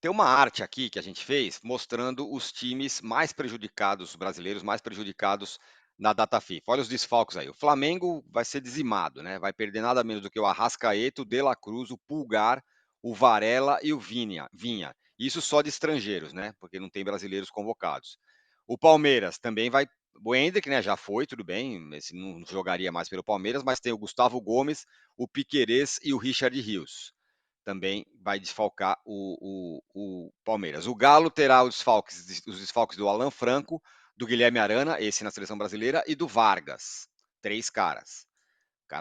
Tem uma arte aqui que a gente fez mostrando os times mais prejudicados, os brasileiros mais prejudicados na data FIFA. Olha os desfalques aí. O Flamengo vai ser dizimado, né? Vai perder nada menos do que o Arrascaeta, o De La Cruz, o Pulgar, o Varela e o Vinha. Isso só de estrangeiros, né? Porque não tem brasileiros convocados. O Palmeiras também vai. O Endrick, né? Já foi, tudo bem. Esse não jogaria mais pelo Palmeiras, mas tem o Gustavo Gomes, o Piquerez e o Richard Rios também vai desfalcar o Palmeiras. O Galo terá os desfalques do Alan Franco, do Guilherme Arana, esse na seleção brasileira, e do Vargas. 3 caras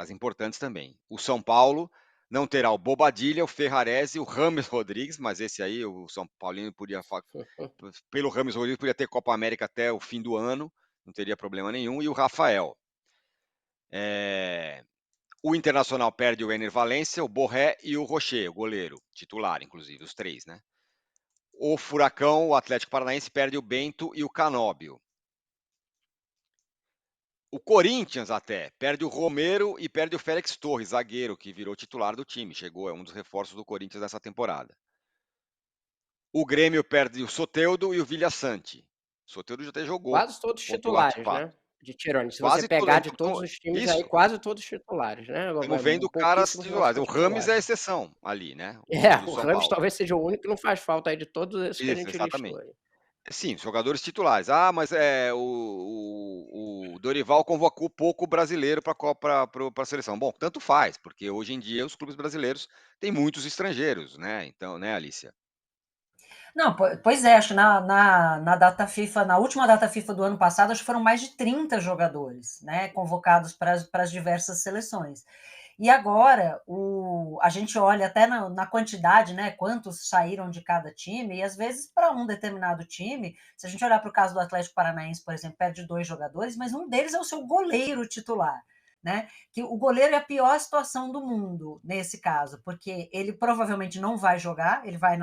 importantes também. O São Paulo não terá o Bobadilha, o Ferrarese, o Rames Rodrigues, mas esse aí o São Paulino podia, pelo Rames Rodrigues, podia ter Copa América até o fim do ano, não teria problema nenhum, e o Rafael. O Internacional perde o Ener Valencia, o Borré e o Rocher, o goleiro, titular, inclusive, os 3, né? O Furacão, o Atlético Paranaense, perde o Bento e o Canóbio. O Corinthians até perde o Romero e perde o Félix Torres, zagueiro, que virou titular do time. Chegou, é um dos reforços do Corinthians nessa temporada. O Grêmio perde o Soteldo e o Vilhaçante. O Soteldo já até jogou Quase todos contra o titulares, Latifato. né, de Tirone. Se você Quase todo. pegar de todos os times aí, Isso, quase todos titulares, né, estamos vendo caras pouquíssimos não titulares. são O Rames é a titulares. exceção ali, né? É, Do o São Rames Paulo. talvez seja o único que não faz falta aí de todos esses que a Isso, gente listou exatamente. aí. Sim, jogadores titulares. Ah, mas o Dorival convocou pouco brasileiro para a seleção. Bom, tanto faz, porque hoje em dia os clubes brasileiros têm muitos estrangeiros, né? Então, né, Alicia? Não, pois é, acho que na data FIFA, na última data FIFA do ano passado, acho que foram mais de 30 jogadores, né, convocados para as diversas seleções. E agora a gente olha até na quantidade, né? Quantos saíram de cada time, e às vezes para um determinado time, se a gente olhar para o caso do Atlético Paranaense, por exemplo, perde 2 jogadores, mas um deles é o seu goleiro titular. Né? Que o goleiro é a pior situação do mundo nesse caso, porque ele provavelmente não vai jogar, ele vai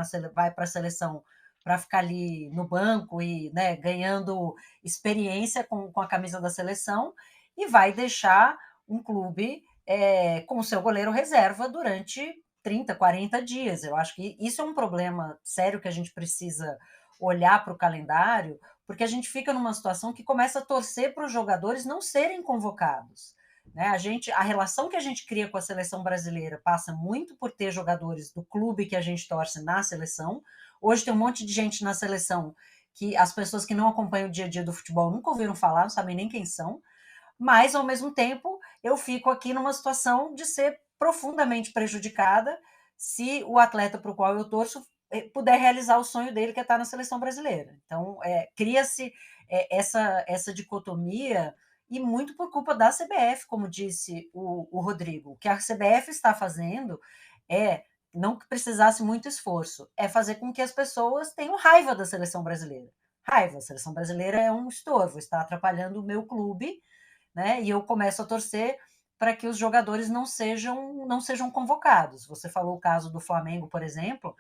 para a seleção para ficar ali no banco e, né, ganhando experiência com a camisa da seleção, e vai deixar um clube com o seu goleiro reserva durante 30, 40 dias. Eu acho que isso é um problema sério que a gente precisa olhar para o calendário, porque a gente fica numa situação que começa a torcer para os jogadores não serem convocados. Né? A relação que a gente cria com a seleção brasileira passa muito por ter jogadores do clube que a gente torce na seleção. Hoje tem um monte de gente na seleção que as pessoas que não acompanham o dia a dia do futebol nunca ouviram falar, não sabem nem quem são, mas ao mesmo tempo eu fico aqui numa situação de ser profundamente prejudicada se o atleta para o qual eu torço puder realizar o sonho dele, que é estar na seleção brasileira. Então, cria-se essa dicotomia, e muito por culpa da CBF, como disse o Rodrigo. O que a CBF está fazendo é, não que precisasse muito esforço, é fazer com que as pessoas tenham raiva da seleção brasileira. Raiva, a seleção brasileira é um estorvo, está atrapalhando o meu clube, né? E eu começo a torcer para que os jogadores não sejam convocados. Você falou o caso do Flamengo, por exemplo,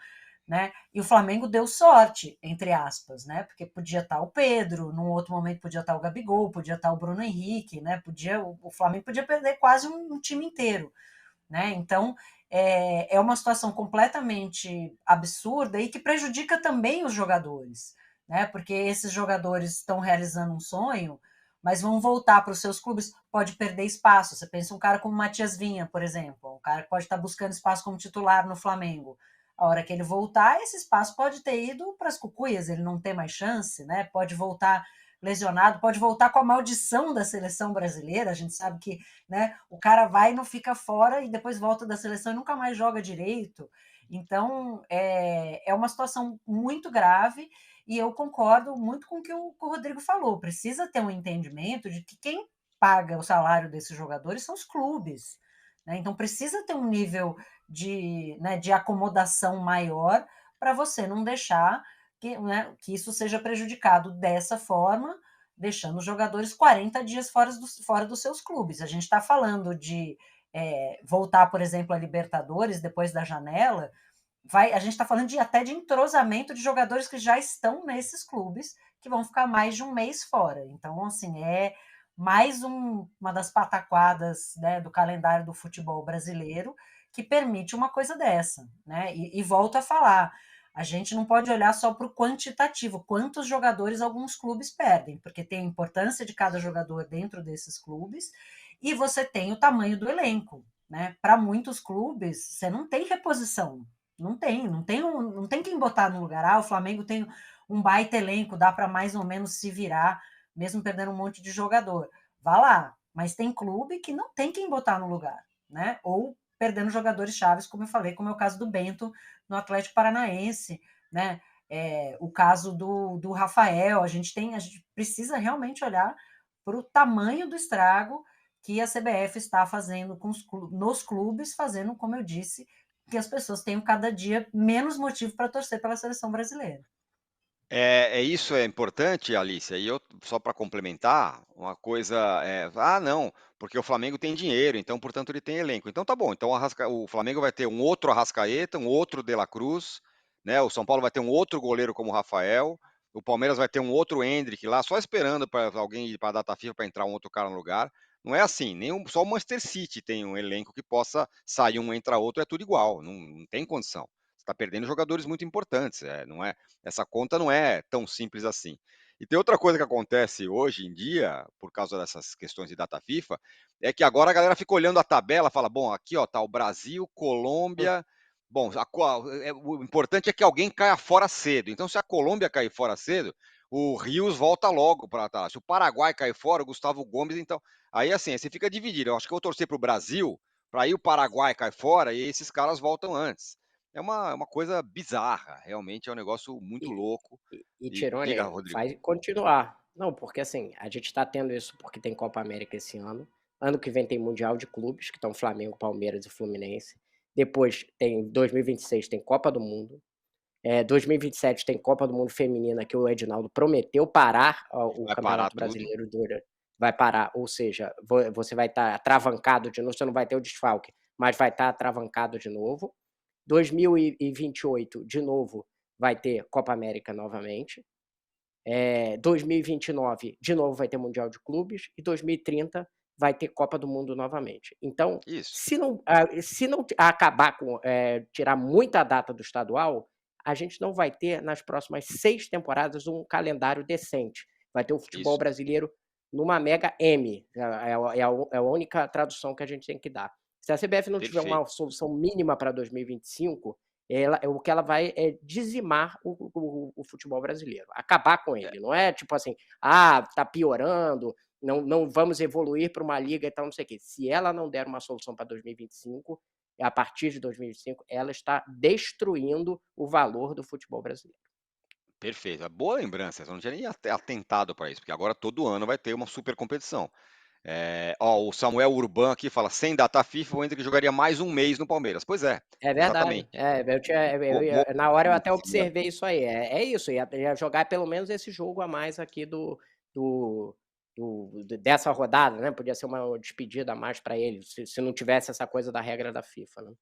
né? E o Flamengo deu sorte, entre aspas, né? Porque podia estar o Pedro, num outro momento podia estar o Gabigol, podia estar o Bruno Henrique, né? O Flamengo podia perder quase um time inteiro, né? Então é uma situação completamente absurda e que prejudica também os jogadores, né? Porque esses jogadores estão realizando um sonho, mas vão voltar para os seus clubes, pode perder espaço. Você pensa um cara como o Matias Vinha, por exemplo, um cara que pode estar buscando espaço como titular no Flamengo. A hora que ele voltar, esse espaço pode ter ido para as cucuias, ele não tem mais chance, né? Pode voltar lesionado, pode voltar com a maldição da seleção brasileira. A gente sabe que, né, o cara vai e não fica fora e depois volta da seleção e nunca mais joga direito. Então, é uma situação muito grave, e eu concordo muito com o que o Rodrigo falou. Precisa ter um entendimento de que quem paga o salário desses jogadores são os clubes. Né? Então, precisa ter um nível de acomodação maior para você não deixar que isso seja prejudicado dessa forma, deixando os jogadores 40 dias fora dos seus clubes. A gente está falando de voltar, por exemplo, a Libertadores depois da janela. A gente está falando até de entrosamento de jogadores que já estão nesses clubes, que vão ficar mais de um mês fora. Então, assim, é mais uma das pataquadas, né, do calendário do futebol brasileiro, que permite uma coisa dessa. Né? E volto a falar, A gente não pode olhar só para o quantitativo, quantos jogadores alguns clubes perdem, porque tem a importância de cada jogador dentro desses clubes e você tem o tamanho do elenco, né? Para muitos clubes, você não tem reposição, não tem quem botar no lugar. Ah, o Flamengo tem um baita elenco, dá para mais ou menos se virar, mesmo perdendo um monte de jogador. Vá lá, mas tem clube que não tem quem botar no lugar, né? Ou perdendo jogadores chaves, como eu falei, como é o caso do Bento no Atlético Paranaense, né? O caso do Rafael, a gente precisa realmente olhar para o tamanho do estrago que a CBF está fazendo nos clubes, fazendo, como eu disse, que as pessoas tenham cada dia menos motivo para torcer pela seleção brasileira. Isso é importante, Alicia. E eu, só para complementar, uma coisa não, porque o Flamengo tem dinheiro, então, portanto, ele tem elenco. Então tá bom. Então o Flamengo vai ter um outro Arrascaeta, um outro De La Cruz, né? O São Paulo vai ter um outro goleiro como o Rafael, o Palmeiras vai ter um outro Endrick lá, só esperando para alguém ir para a data FIFA para entrar um outro cara no lugar. Não é assim, só o Manchester City tem um elenco que possa sair um, entrar outro, é tudo igual, não tem condição. Você está perdendo jogadores muito importantes, não é? Essa conta não é tão simples assim. E tem outra coisa que acontece hoje em dia, por causa dessas questões de data FIFA, é que agora a galera fica olhando a tabela, fala, bom, aqui ó, tá o Brasil, Colômbia, bom, o importante é que alguém caia fora cedo. Então, se a Colômbia cair fora cedo, o Rios volta logo para trás. Se o Paraguai cair fora, o Gustavo Gomes, então, aí assim, você fica dividido. Eu acho que eu vou torcer para o Brasil, para aí o Paraguai cair fora e esses caras voltam antes. É uma coisa bizarra, realmente é um negócio muito E louco. e E diga, Tirone, Rodrigo. vai continuar. Não, porque assim, a gente está tendo isso porque tem Copa América esse ano. Ano que vem tem Mundial de Clubes, que estão Flamengo, Palmeiras e Fluminense. Depois tem 2026 tem Copa do Mundo. 2027 tem Copa do Mundo Feminina, que o Edinaldo prometeu parar o Vai parar Campeonato tudo? Brasileiro vai parar, ou seja, você vai estar atravancado de novo, você não vai ter o desfalque, mas vai estar atravancado de novo. 2028, de novo, vai ter Copa América novamente. 2029, de novo, vai ter Mundial de Clubes. E 2030 vai ter Copa do Mundo novamente. Então, Isso. se não acabar com tirar muita data do estadual, a gente não vai ter, nas próximas 6 temporadas, um calendário decente. Vai ter o futebol Isso. brasileiro numa mega M. É a única tradução que a gente tem que dar. Se a CBF não tiver Perfeito. uma solução mínima para 2025, o que ela vai é dizimar o futebol brasileiro, acabar com É, ele. Não é tipo assim, ah, tá piorando, não vamos evoluir para uma liga e tal, não sei o quê. Se ela não der uma solução para 2025, a partir de 2025, ela está destruindo o valor do futebol brasileiro. perfeito. Boa lembrança. Eu não tinha nem atentado para isso, porque agora todo ano vai ter uma super competição. O Samuel Urban aqui fala: sem data FIFA, o Endrick jogaria mais um mês no Palmeiras. Pois é, É verdade. exatamente. Na hora eu Boa, até Samuel. observei isso aí. É isso, ia jogar pelo menos esse jogo a mais aqui do dessa rodada, né, podia ser uma despedida a mais para ele, se não tivesse essa coisa da regra da FIFA, né.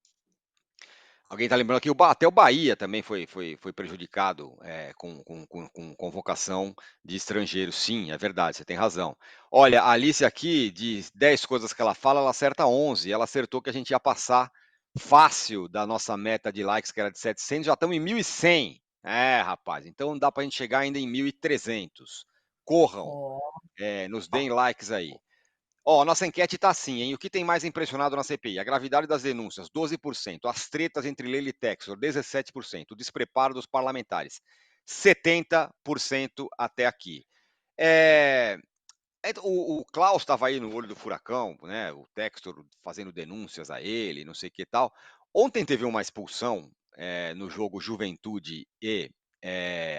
Alguém está lembrando aqui, até o Bahia também foi prejudicado com convocação de estrangeiros. Sim, é verdade, você tem razão. Olha, a Alice aqui, de 10 coisas que ela fala, ela acerta 11. Ela acertou que a gente ia passar fácil da nossa meta de likes, que era de 700, já estamos em 1.100. Rapaz, então dá para a gente chegar ainda em 1.300. Corram, Oh, nos deem likes aí. Ó, nossa enquete tá assim, hein? O que tem mais impressionado na CPI? A gravidade das denúncias, 12%. As tretas entre Leila e Textor, 17%. O despreparo dos parlamentares, 70% até aqui. O Klaus estava aí no olho do furacão, né? O Textor fazendo denúncias a ele, não sei o que tal. Ontem teve uma expulsão no jogo Juventude e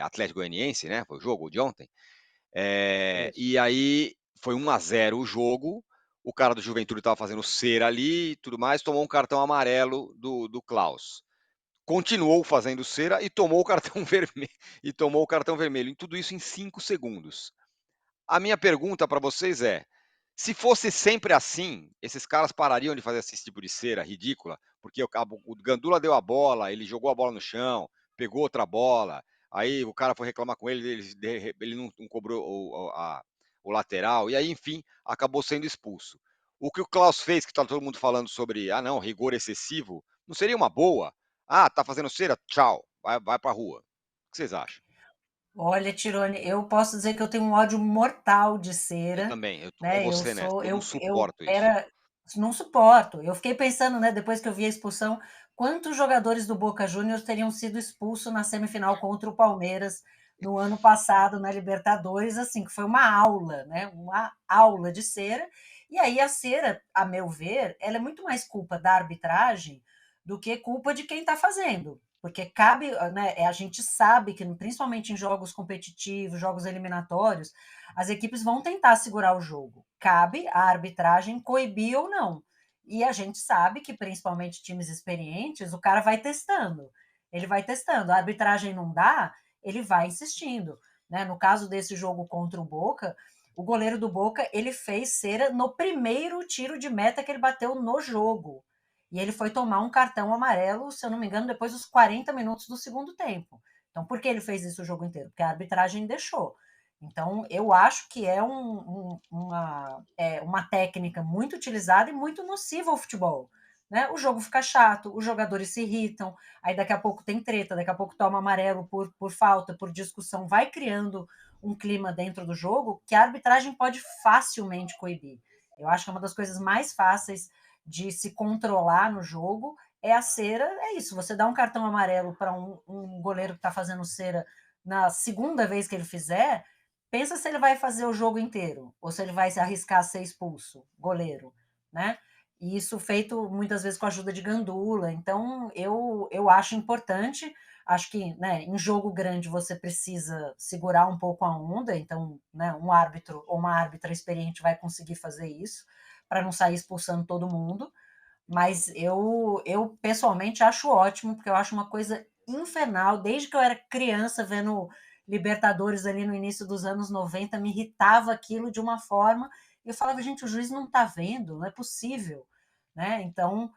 Atlético Goianiense, né? Foi o jogo de ontem. Isso. E aí foi 1-0 o jogo. O cara do Juventude estava fazendo cera ali e tudo mais, tomou um cartão amarelo do Klaus. Continuou fazendo cera e tomou o cartão vermelho. E tomou o cartão vermelho. E tudo isso em 5 segundos. A minha pergunta para vocês é: se fosse sempre assim, esses caras parariam de fazer esse tipo de cera ridícula? Porque o Gandula deu a bola, ele jogou a bola no chão, pegou outra bola, aí o cara foi reclamar com ele, ele não cobrou o lateral, e aí, enfim, acabou sendo expulso. O que o Klaus fez, que está todo mundo falando sobre, não, rigor excessivo, não seria uma boa? Ah, tá fazendo cera? Tchau. vai para a rua. O que vocês acham? Olha, Tirone, eu posso dizer que eu tenho um ódio mortal de Eu cera, também, eu tô com né? você nessa, eu não Eu suporto isso. era, não suporto. Eu fiquei pensando, né, depois que eu vi a expulsão, quantos jogadores do Boca Juniors teriam sido expulsos na semifinal contra o Palmeiras no ano passado na Libertadores, assim, que foi uma aula, né? Uma aula de cera. E aí a cera, a meu ver, ela é muito mais culpa da arbitragem do que culpa de quem está fazendo. Porque cabe, né, a gente sabe que, principalmente em jogos competitivos, jogos eliminatórios, as equipes vão tentar segurar o jogo. Cabe à arbitragem coibir ou não. E a gente sabe que, principalmente times experientes, o cara vai testando. Ele vai testando. A arbitragem não dá, ele vai insistindo. Né? No caso desse jogo contra o Boca, o goleiro do Boca ele fez cera no primeiro tiro de meta que ele bateu no jogo. E ele foi tomar um cartão amarelo, se eu não me engano, depois dos 40 minutos do segundo tempo. Então, por que ele fez isso o jogo inteiro? Porque a arbitragem deixou. Então, eu acho que é uma técnica muito utilizada e muito nociva ao futebol. Né? O jogo fica chato, os jogadores se irritam, aí daqui a pouco tem treta, daqui a pouco toma amarelo por falta, por discussão, vai criando um clima dentro do jogo que a arbitragem pode facilmente coibir. Eu acho que é uma das coisas mais fáceis de se controlar no jogo é a cera, é isso, você dá um cartão amarelo para um goleiro que está fazendo cera na segunda vez que ele fizer, pensa se ele vai fazer o jogo inteiro, ou se ele vai se arriscar a ser expulso, goleiro, né? E isso feito muitas vezes com a ajuda de gandula, então eu acho importante, acho que né, em jogo grande você precisa segurar um pouco a onda, então né, um árbitro ou uma árbitra experiente vai conseguir fazer isso, para não sair expulsando todo mundo, mas eu pessoalmente acho ótimo, porque eu acho uma coisa infernal, desde que eu era criança vendo Libertadores ali no início dos anos 90, me irritava aquilo de uma forma, e eu falava, gente, o juiz não está vendo, não é possível, né? Então,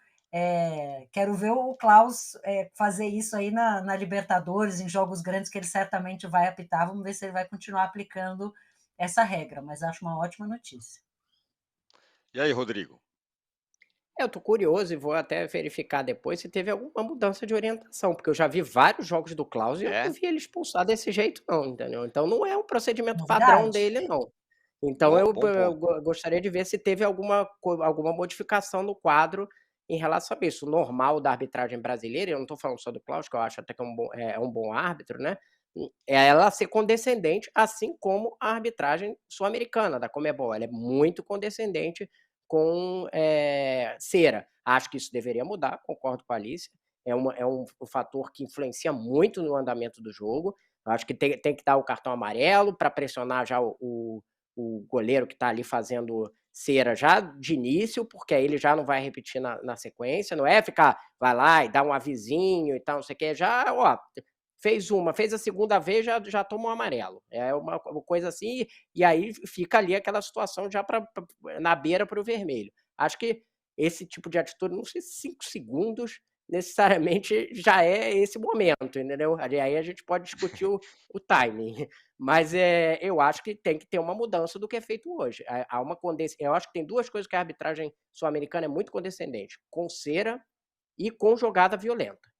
quero ver o Klaus fazer isso aí na Libertadores, em jogos grandes que ele certamente vai apitar, vamos ver se ele vai continuar aplicando essa regra, mas acho uma ótima notícia. E aí, Rodrigo? Eu tô curioso e vou até verificar depois se teve alguma mudança de orientação, porque eu já vi vários jogos do Klaus e eu não É? vi ele expulsar desse jeito não, entendeu. Então não é um procedimento padrão Novidade. dele não. Então Bom, eu bom ponto. gostaria de ver se teve alguma modificação no quadro em relação a isso. O normal da arbitragem brasileira, eu não estou falando só do Klaus, que eu acho até que é um bom árbitro, né, é ela ser condescendente, assim como a arbitragem sul-americana da Conmebol, ela é muito condescendente com cera. Acho que isso deveria mudar, concordo com a Alicia. É um fator que influencia muito no andamento do jogo. Eu acho que tem que dar o cartão amarelo para pressionar já o goleiro que está ali fazendo cera já de início, porque aí ele já não vai repetir na sequência, não é ficar, vai lá e dá um avisinho e tal, não sei o que, já, ó, fez a segunda vez, já toma um amarelo. É uma coisa assim, e aí fica ali aquela situação já na beira para o vermelho. Acho que esse tipo de atitude, não sei se 5 segundos necessariamente já é esse momento, entendeu? Aí a gente pode discutir o timing, mas eu acho que tem que ter uma mudança do que é feito hoje. Há uma eu acho que tem duas coisas que a arbitragem sul-americana é muito condescendente, com cera e com jogada violenta.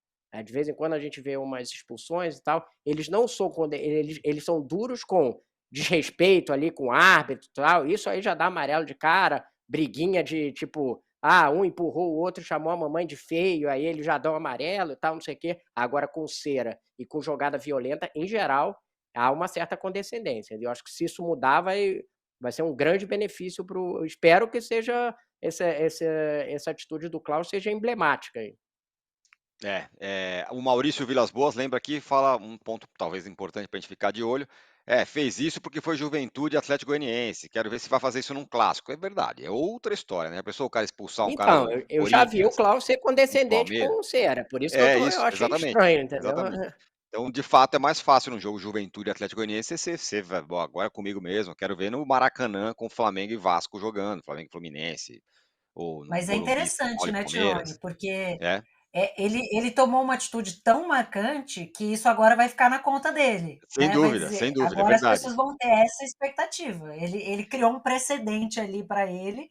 De vez em quando a gente vê umas expulsões e tal, eles não são eles são duros com desrespeito ali com o árbitro e tal, isso aí já dá amarelo de cara, briguinha de tipo, um empurrou o outro, chamou a mamãe de feio, aí ele já dá um amarelo e tal, não sei o quê. Agora com cera e com jogada violenta, em geral, há uma certa condescendência. Eu acho que se isso mudar, vai ser um grande benefício para o. Espero que seja essa atitude do Klaus seja emblemática aí. O Maurício Vilas Boas lembra aqui, fala um ponto talvez importante para a gente ficar de olho. Fez isso porque foi Juventude e Atlético Goianiense. Quero ver se vai fazer isso num clássico. É verdade, é outra história, né? A pessoa, o cara expulsar um cara Então, do eu já vi o Corinthians, Klaus ser um do condescendente Palmeiras. com o Cera, por isso que É eu isso, achei exatamente, estranho, entendeu? exatamente. Então, de fato, é mais fácil num jogo Juventude e Atlético Goianiense você vai, bom, agora é comigo mesmo. Quero ver no Maracanã com Flamengo e Vasco jogando, Flamengo e Fluminense, ou no Mas é Morumbi, São interessante, Paulo e né, Tirone? Palmeiras. Porque É, ele tomou uma atitude tão marcante que isso agora vai ficar na conta dele, né? Vai sem dizer, dúvida, é agora as verdade. pessoas vão ter essa expectativa. Ele criou um precedente ali para ele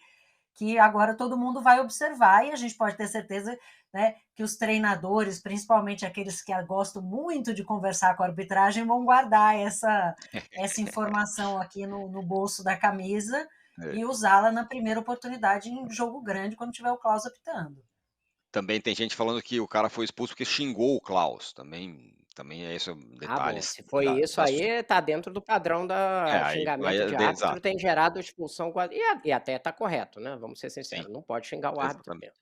que agora todo mundo vai observar e a gente pode ter certeza né, que os treinadores, principalmente aqueles que gostam muito de conversar com a arbitragem, vão guardar essa informação aqui no bolso da camisa É. e usá-la na primeira oportunidade em jogo grande, quando tiver o Klaus apitando. Também tem gente falando que o cara foi expulso porque xingou o Klaus, também é esse Ah, bom, detalhes se foi isso da aí, tá dentro do padrão da aí xingamento é de de árbitro, exato, tem gerado expulsão e até tá correto, né, vamos ser sim, sinceros, não pode xingar o árbitro exatamente. mesmo.